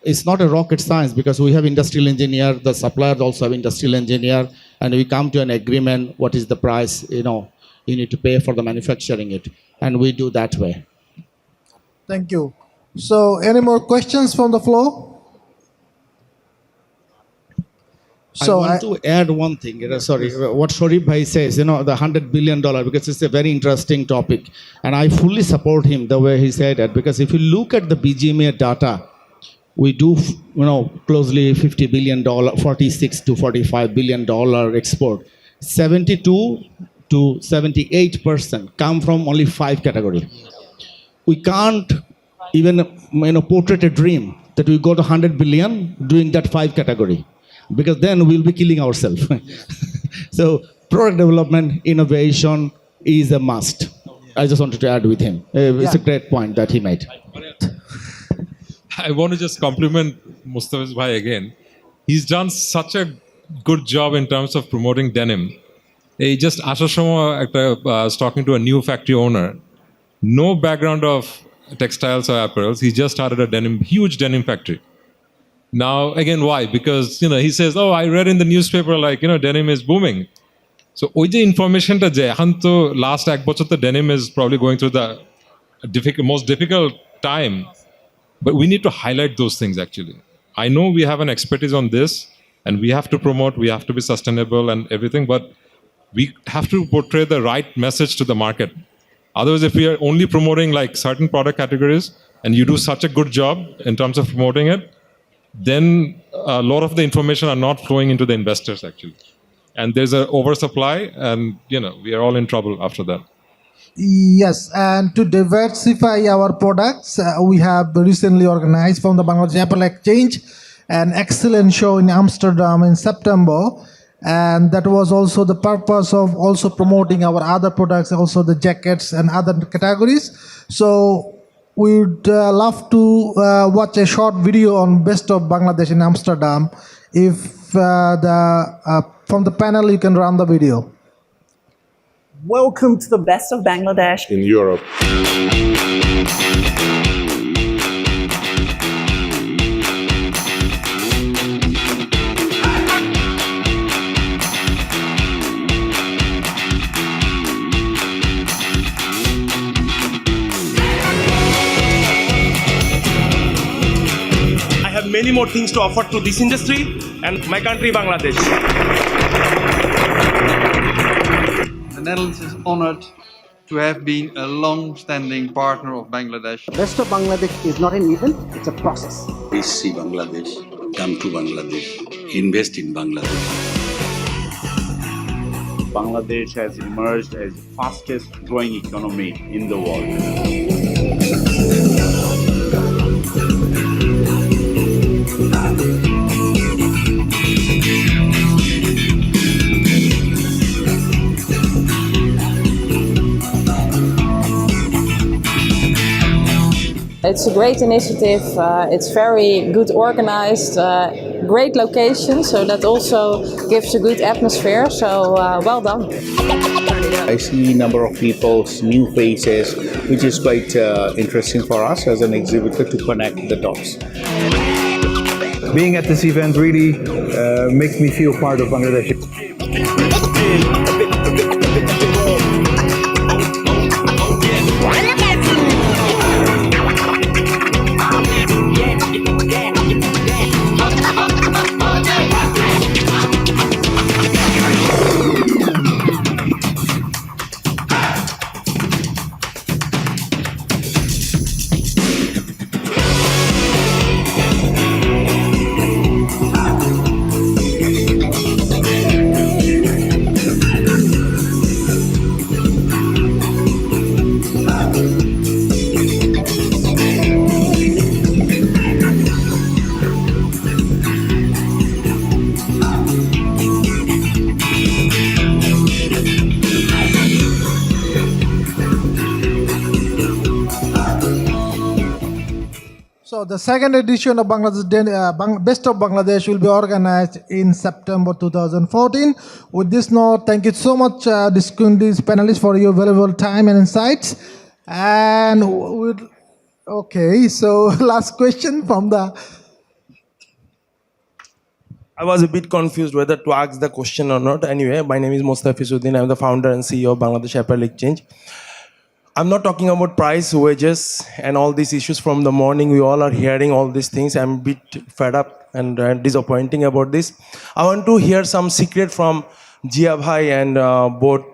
it's not a rocket science because we have industrial engineer, the suppliers also have industrial engineer, and we come to an agreement, what is the price, you need to pay for the manufacturing it. And we do that way. Thank you. So, any more questions from the floor? So I want to add one thing. Sorry, what Sharif Bhai says, the $100 billion, because it's a very interesting topic. And I fully support him the way he said it, because if you look at the BGMA data, we do, closely $50 billion, $46 to $45 billion export. 72 to 78% come from only 5 categories. We can't even, portray a dream that we go to 100 billion doing that 5 category, because then we'll be killing ourselves. So product development, innovation is a must. I just wanted to add with him. It's a great point that he made. I want to just compliment Mustafiz Bhai again. He's done such a good job in terms of promoting denim. He just আসার সময় was talking to a new factory owner. No background of textiles or apparels. He just started a huge denim factory. Now, again, why? Because, he says, oh, I read in the newspaper, denim is booming. So, ওই যে ইনফরমেশনটা যে এখন তো last 1 বছর তো denim is probably going through the most difficult time. But we need to highlight those things, actually. I know we have an expertise on this, and we have to promote, we have to be sustainable and everything, but we have to portray the right message to the market. Otherwise, if we are only promoting certain product categories, and you do such a good job in terms of promoting it, then a lot of the information are not flowing into the investors, actually. And there's an oversupply, and, we are all in trouble after that. Yes, and to diversify our products, we have recently organized from the Bangladesh Apple Exchange an excellent show in Amsterdam in September, and that was also the purpose of also promoting our other products, also the jackets and other categories. So we would love to watch a short video on Best of Bangladesh in Amsterdam. If the from the panel you can run the video. Welcome to the best of Bangladesh. In Europe. I have many more things to offer to this industry and my country, Bangladesh. The Netherlands is honored to have been a long-standing partner of Bangladesh. Best of Bangladesh is not an event, it's a process. Please see Bangladesh, come to Bangladesh, invest in Bangladesh. Bangladesh has emerged as the fastest growing economy in the world. It's a great initiative, it's very good organized, great location, so that also gives a good atmosphere, so well done. I see a number of people's new faces, which is quite interesting for us as an exhibitor to connect the dots. Being at this event really makes me feel part of Bangladesh. So the second edition of Best of Bangladesh will be organized in September 2014. With this note, thank you so much, distinguished panelists, for your valuable time and insights. And okay, so last question from the. I was a bit confused whether to ask the question or not. Anyway, my name is Mostafisuddin. I'm the founder and CEO of Bangladesh Apparel Exchange. I'm not talking about price, wages, and all these issues from the morning. We all are hearing all these things. I'm a bit fed up and disappointing about this. I want to hear some secret from Jia Bhai and both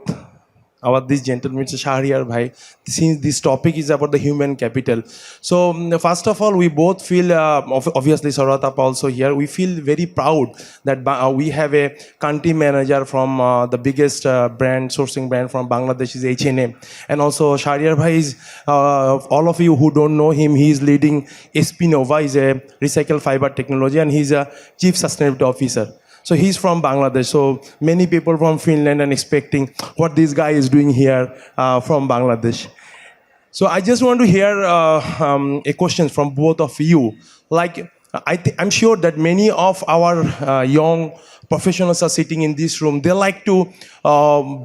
this gentleman, Mr. Shahriar Bhai, since this topic is about the human capital. So first of all, we both feel, obviously Sarat Appa also here, we feel very proud that we have a country manager from the biggest sourcing brand from Bangladesh is H&M. And also Shahriar Bhai is, all of you who don't know him, he is leading Espinova, is a recycled fiber technology, and he's a chief sustainability officer. So he's from Bangladesh. So many people from Finland are expecting what this guy is doing here from Bangladesh. So I just want to hear a question from both of you. Like, I'm sure that many of our young professionals are sitting in this room. They like to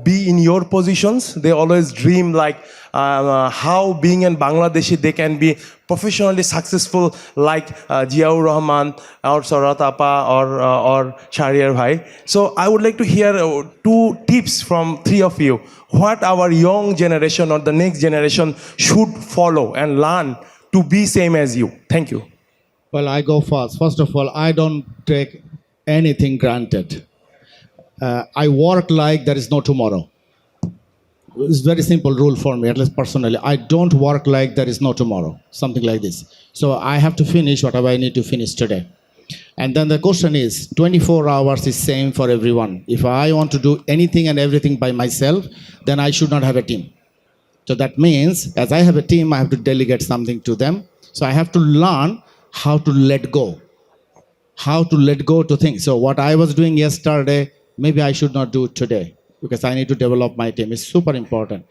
be in your positions. They always dream like how being in Bangladeshi they can be professionally successful like Ziaur Rahman or Sarat Appa or Shahriar Bhai. So I would like to hear 2 tips from 3 of you. What our young generation or the next generation should follow and learn to be same as you. Thank you. Well, I go first. First of all, I don't take anything granted. I work like there is no tomorrow. It's a very simple rule for me, at least personally. I don't work like there is no tomorrow, something like this. So I have to finish whatever I need to finish today. And then the question is, 24 hours is same for everyone. If I want to do anything and everything by myself, then I should not have a team. So that means, as I have a team, I have to delegate something to them. So I have to learn how to let go, how to let go to things. So what I was doing yesterday, maybe I should not do it today because I need to develop my team. It's super important.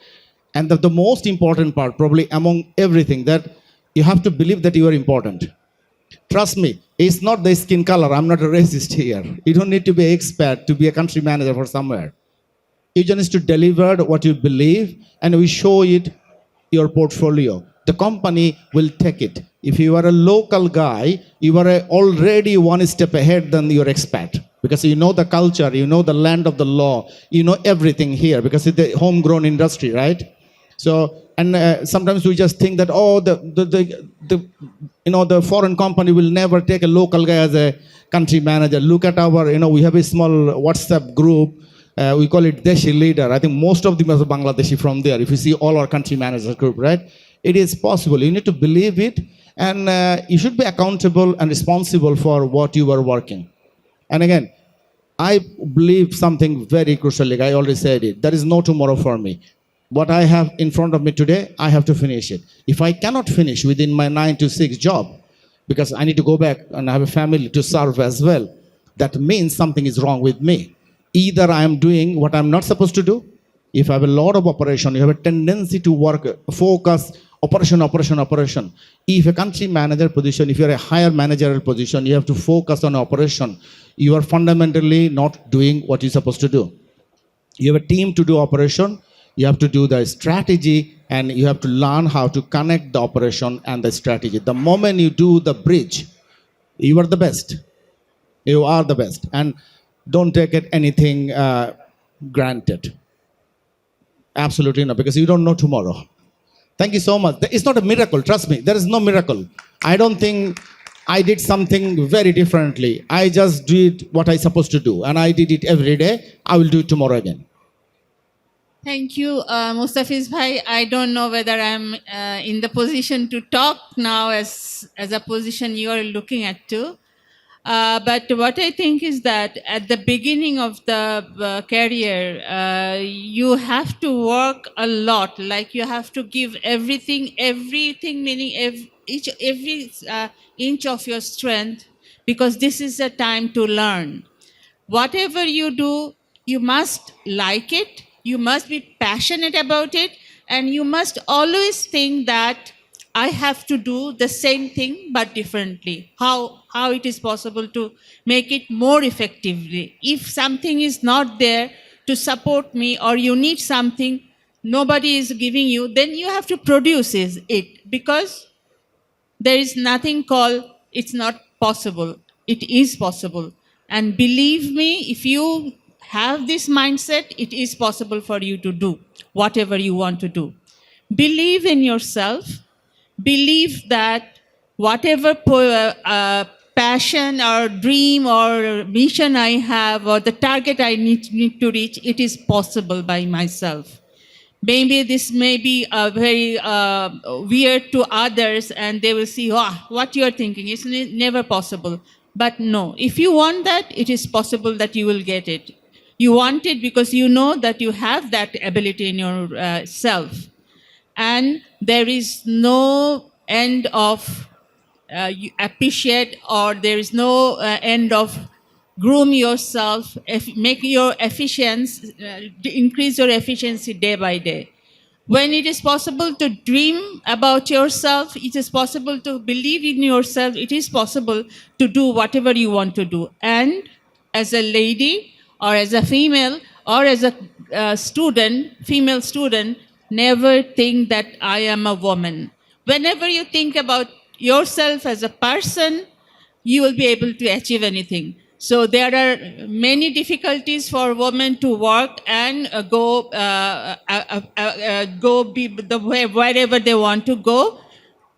And the most important part, probably among everything, that you have to believe that you are important. Trust me, it's not the skin color. I'm not a racist here. You don't need to be an expert to be a country manager for somewhere. You just need to deliver what you believe and we show it your portfolio. The company will take it. If you are a local guy, you are already one step ahead than your expat because you know the culture, you know the land of the law, you know everything here because it's a homegrown industry, right? So, and sometimes we just think that, oh, the foreign company will never take a local guy as a country manager. Look at our, we have a small WhatsApp group. We call it Deshi Leader. I think most of them are Bangladeshi from there. If you see all our country managers group, right? It is possible. You need to believe it, and you should be accountable and responsible for what you are working. And again, I believe something very crucial. Like I already said it. There is no tomorrow for me. What I have in front of me today, I have to finish it. If I cannot finish within my 9 to 6 job, because I need to go back and have a family to serve as well, that means something is wrong with me. Either I am doing what I'm not supposed to do. If I have a lot of operation, you have a tendency to focus, operation. If a country manager position, if you're a higher managerial position, you have to focus on operation. You are fundamentally not doing what you're supposed to do. You have a team to do operation. You have to do the strategy and you have to learn how to connect the operation and the strategy. The moment you do the bridge, you are the best. You are the best. And don't take it anything granted. Absolutely not, because you don't know tomorrow. Thank you so much. It's not a miracle, trust me. There is no miracle. I don't think I did something very differently. I just did what I'm supposed to do. And I did it every day. I will do it tomorrow again. Thank you, Mustafiz Bhai. I don't know whether I'm in the position to talk now as a position you are looking at too. But what I think is that at the beginning of the career, you have to work a lot. Like you have to give everything, meaning every inch of your strength, because this is a time to learn. Whatever you do, you must like it, you must be passionate about it, and you must always think that I have to do the same thing but differently. How it is possible to make it more effectively. If something is not there to support me or you need something, nobody is giving you, then you have to produce it, because there is nothing called it's not possible. It is possible. And believe me, if you have this mindset, it is possible for you to do whatever you want to do. Believe in yourself. Believe that whatever passion or dream or mission I have, or the target I need to reach, it is possible by myself. Maybe this may be very weird to others, and they will see, oh, what you are thinking is never possible. But no, if you want that, it is possible that you will get it. You want it because you know that you have that ability in your self. And there is no end of you appreciate, or there is no end of groom yourself, make your efficiency, increase your efficiency day by day. When it is possible to dream about yourself, it is possible to believe in yourself, it is possible to do whatever you want to do. And as a lady, or as a female, or as a student, female student, never think that I am a woman. Whenever you think about yourself as a person, you will be able to achieve anything. So there are many difficulties for women to work and go be wherever they want to go.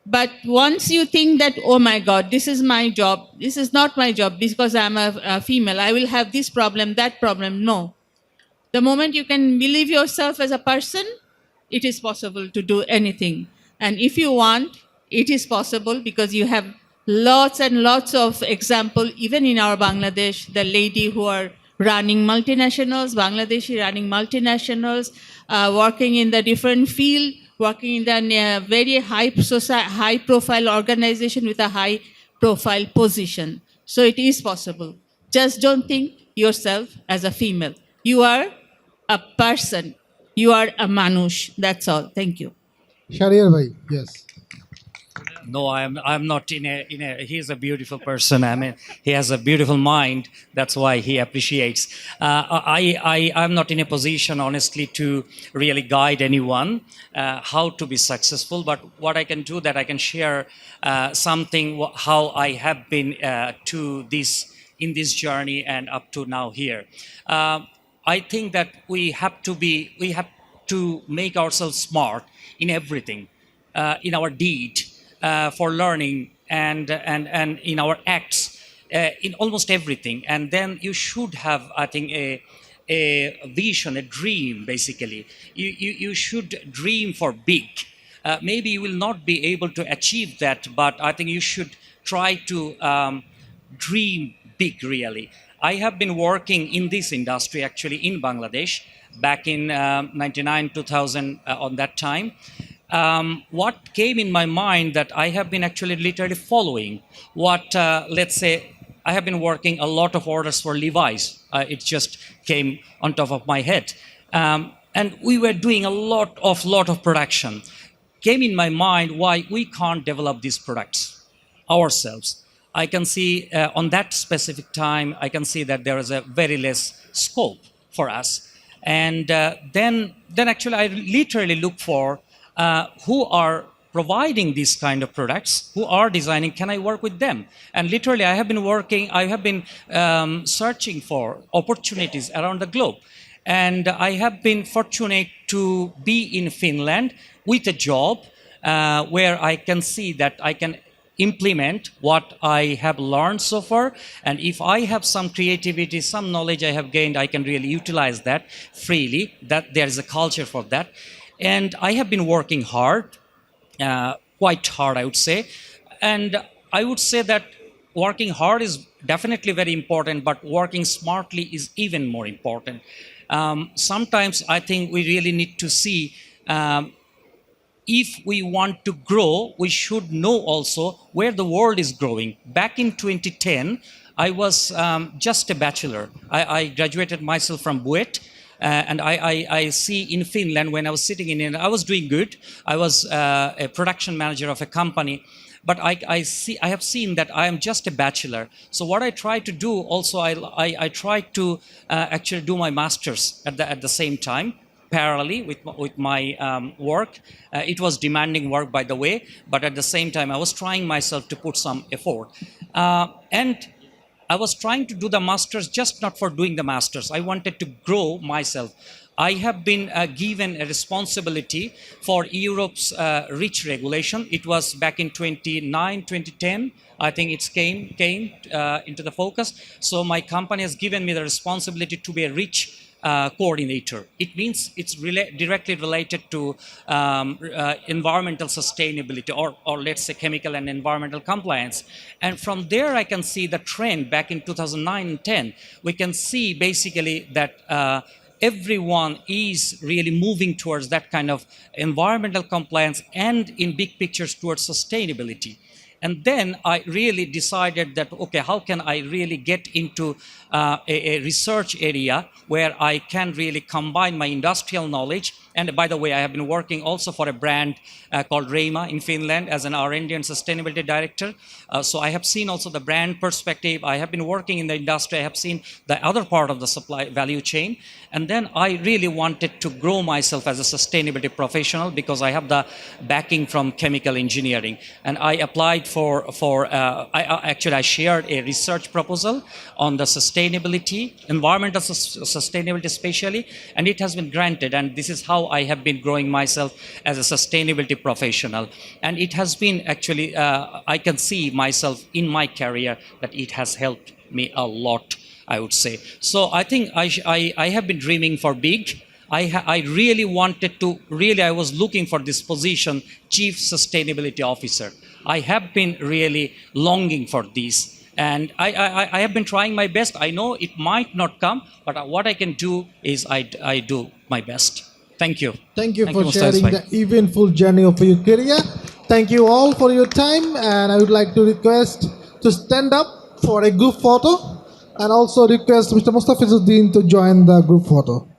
But once you think that, oh my God, this is my job, this is not my job because I'm a female, I will have this problem, that problem. No. The moment you can believe yourself as a person, it is possible to do anything. And if you want, it is possible, because you have lots and lots of example, even in our Bangladesh, the lady who are running multinationals, Bangladeshi running multinationals, working in the different field, working in a very high profile organization with a high profile position. So it is possible. Just don't think yourself as a female. You are a person. You are a manush. That's all. Thank you. Shariar bhai, yes. No, I'm not he's a beautiful person. I mean, he has a beautiful mind. That's why he appreciates. I'm not in a position, honestly, to really guide anyone how to be successful. But what I can do, that I can share something, how I have been to this, in this journey and up to now here. I think that we have to make ourselves smart in everything, in our deed, for learning, and in our acts, in almost everything. And then you should have, I think, a vision, a dream. Basically, you should dream for big. Maybe you will not be able to achieve that, but I think you should try to dream big, really. I have been working in this industry actually in Bangladesh back in 99, 2000, on that time. What came in my mind, that I have been actually literally following what, let's say, I have been working a lot of orders for Levi's. It just came on top of my head. And we were doing a lot of production. Came in my mind, why we can't develop these products ourselves. I can see on that specific time, I can see that there is a very less scope for us. And then actually I literally look for who are providing these kind of products, who are designing, can I work with them? And literally I have been searching for opportunities around the globe. And I have been fortunate to be in Finland with a job where I can see that I can implement what I have learned so far. And if I have some creativity, some knowledge I have gained, I can really utilize that freely. That there is a culture for that. And I have been working hard, quite hard, I would say. And I would say that working hard is definitely very important, but working smartly is even more important. Sometimes I think we really need to see, if we want to grow, we should know also where the world is growing. Back in 2010, I was just a bachelor. I graduated myself from BUET. And I see in Finland, when I was sitting in India, I was doing good. I was a production manager of a company. But I have seen that I am just a bachelor. So what I try to do also, I try to actually do my master's at the same time, parallelly with my work. It was demanding work, by the way, but at the same time, I was trying myself to put some effort. And I was trying to do the masters, just not for doing the masters. I wanted to grow myself. I have been given a responsibility for Europe's REACH regulation. It was back in 2009, 2010. I think it came into the focus. So my company has given me the responsibility to be a REACH coordinator. It means it's directly related to environmental sustainability, or let's say chemical and environmental compliance. And from there, I can see the trend back in 2009 and 10. We can see basically that everyone is really moving towards that kind of environmental compliance, and in big pictures towards sustainability. And then I really decided that, okay, how can I really get into a research area where I can really combine my industrial knowledge. And by the way, I have been working also for a brand called Reima in Finland as an R&D and sustainability director. So I have seen also the brand perspective. I have been working in the industry. I have seen the other part of the supply value chain. And then I really wanted to grow myself as a sustainability professional, because I have the backing from chemical engineering. And I applied I shared a research proposal on the sustainability, environmental sustainability especially, and it has been granted. And this is how I have been growing myself as a sustainability professional. And it has been actually, I can see myself in my career that it has helped me a lot, I would say. So I think I have been dreaming for big. I really wanted to, I was looking for this position, Chief Sustainability Officer. I have been really longing for this. And I have been trying my best. I know it might not come, but what I can do is I do my best. Thank you. Thank you for Mustafa sharing bhai. the eventful journey of your career. Thank you all for your time, and I would like to request to stand up for a group photo, and also request Mr. Mustafizuddin to join the group photo.